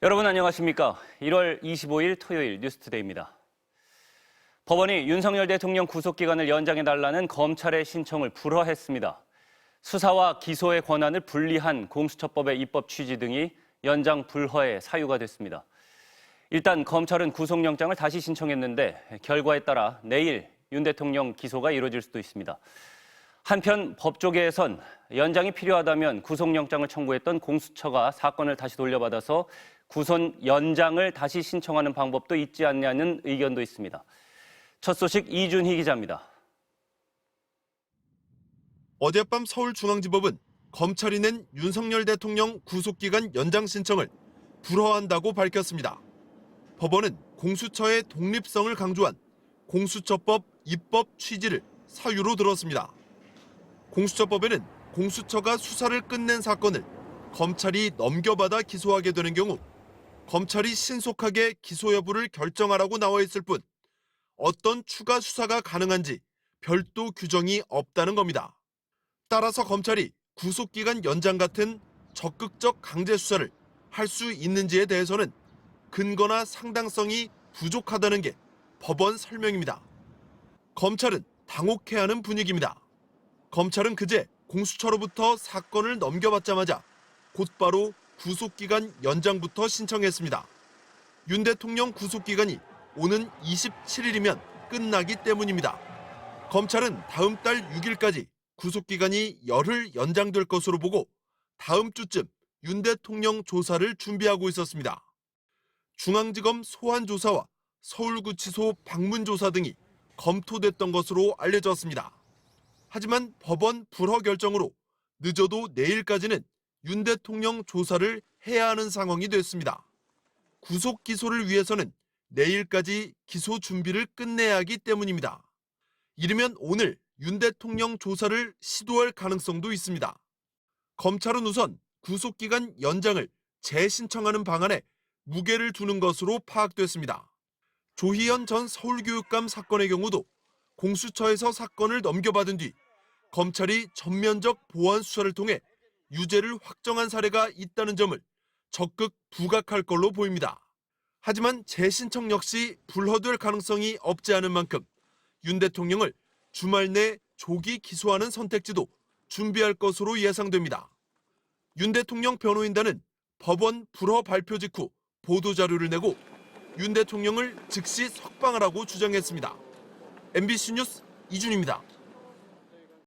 여러분 안녕하십니까? 1월 25일 토요일 뉴스투데이입니다. 법원이 윤석열 대통령 구속기간을 연장해달라는 검찰의 신청을 불허했습니다. 수사와 기소의 권한을 분리한 공수처법의 입법 취지 등이 연장 불허의 사유가 됐습니다. 일단 검찰은 구속영장을 다시 신청했는데 결과에 따라 내일 윤 대통령 기소가 이루어질 수도 있습니다. 한편 법조계에선 연장이 필요하다면 구속영장을 청구했던 공수처가 사건을 다시 돌려받아서 구속 연장을 다시 신청하는 방법도 있지 않냐는 의견도 있습니다. 첫 소식 이준희 기자입니다. 어젯밤 서울중앙지법은 검찰이 낸 윤석열 대통령 구속기간 연장 신청을 불허한다고 밝혔습니다. 법원은 공수처의 독립성을 강조한 공수처법 입법 취지를 사유로 들었습니다. 공수처법에는 공수처가 수사를 끝낸 사건을 검찰이 넘겨받아 기소하게 되는 경우 검찰이 신속하게 기소 여부를 결정하라고 나와 있을 뿐 어떤 추가 수사가 가능한지 별도 규정이 없다는 겁니다. 따라서 검찰이 구속기간 연장 같은 적극적 강제 수사를 할 수 있는지에 대해서는 근거나 상당성이 부족하다는 게 법원 설명입니다. 검찰은 당혹해하는 분위기입니다. 검찰은 그제 공수처로부터 사건을 넘겨받자마자 곧바로 구속기간 연장부터 신청했습니다. 윤 대통령 구속기간이 오는 27일이면 끝나기 때문입니다. 검찰은 다음 달 6일까지 구속기간이 열흘 연장될 것으로 보고 다음 주쯤 윤 대통령 조사를 준비하고 있었습니다. 중앙지검 소환조사와 서울구치소 방문조사 등이 검토됐던 것으로 알려졌습니다. 하지만 법원 불허 결정으로 늦어도 내일까지는 윤 대통령 조사를 해야 하는 상황이 됐습니다. 구속 기소를 위해서는 내일까지 기소 준비를 끝내야 하기 때문입니다. 이르면 오늘 윤 대통령 조사를 시도할 가능성도 있습니다. 검찰은 우선 구속기간 연장을 재신청하는 방안에 무게를 두는 것으로 파악됐습니다. 조희연 전 서울교육감 사건의 경우도 공수처에서 사건을 넘겨받은 뒤 검찰이 전면적 보완 수사를 통해 유죄를 확정한 사례가 있다는 점을 적극 부각할 걸로 보입니다. 하지만 재신청 역시 불허될 가능성이 없지 않은 만큼 윤 대통령을 주말 내 조기 기소하는 선택지도 준비할 것으로 예상됩니다. 윤 대통령 변호인단은 법원 불허 발표 직후 보도자료를 내고 윤 대통령을 즉시 석방하라고 주장했습니다. MBC 뉴스 이준희입니다.